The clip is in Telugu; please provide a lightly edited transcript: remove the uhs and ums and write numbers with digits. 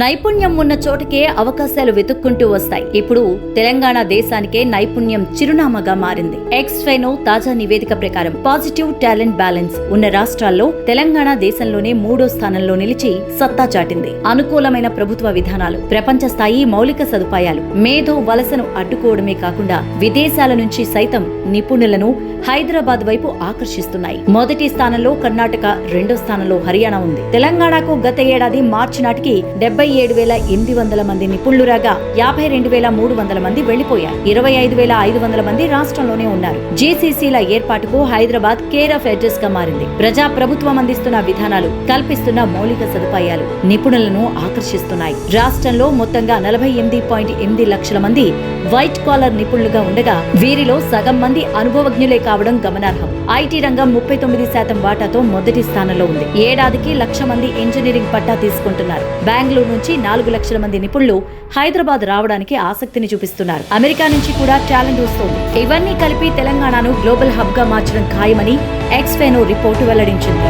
నైపుణ్యం ఉన్న చోటకే అవకాశాలు వెతుక్కుంటూ వస్తాయి. ఇప్పుడు తెలంగాణ దేశానికే నైపుణ్యం చిరునామాగా మారింది. ఎక్స్ఫెనో తాజా నివేదిక ప్రకారం పాజిటివ్ టాలెంట్ బ్యాలెన్స్ ఉన్న రాష్ట్రాల్లో తెలంగాణ దేశంలోనే 3వ స్థానంలో నిలిచి సత్తా చాటింది. అనుకూలమైన ప్రభుత్వ విధానాలు, ప్రపంచ స్థాయి మౌలిక సదుపాయాలు, మేధో వలసను అడ్డుకోవడమే కాకుండా విదేశాల నుంచి సైతం నిపుణులను హైదరాబాద్ వైపు ఆకర్షిస్తున్నాయి. మొదటి స్థానంలో కర్ణాటక, 2వ స్థానంలో హర్యానా ఉంది. తెలంగాణకు గత ఏడాది మార్చి నాటికి 77,800 మంది నిపుణులు రాగా 52,300 మంది వెళ్లిపోయారు. 25,500 మంది రాష్ట్రంలోనే ఉన్నారు. జీసీసీల ఏర్పాటుకు హైదరాబాద్ కేర్ ఆఫ్ అడ్రస్ గా మారింది. ప్రజా ప్రభుత్వం అందిస్తున్న విధానాలు, కల్పిస్తున్న మౌలిక సదుపాయాలు నిపుణులను ఆకర్షిస్తున్నాయి. రాష్ట్రంలో మొత్తంగా 48.8 లక్షల మంది వైట్ కాలర్ నిపుణులుగా ఉండగా వీరిలో సగం మంది అనుభవజ్ఞులే కావడం గమనార్హం. ఐటీ రంగం 39% వాటాతో మొదటి స్థానంలో ఉంది. ఏడాదికి 1,00,000 మంది ఇంజనీరింగ్ పట్టా తీసుకుంటున్నారు. బెంగళూరు నుంచి 4 లక్షల మంది నిపుణులు హైదరాబాద్ రావడానికి ఆసక్తిని చూపిస్తున్నారు. అమెరికా నుంచి కూడా టాలెంట్ వస్తోంది. ఇవన్నీ కలిపి తెలంగాణను గ్లోబల్ హబ్ గా మార్చడం ఖాయమని ఎక్స్ఫెనో రిపోర్టు వెల్లడించింది.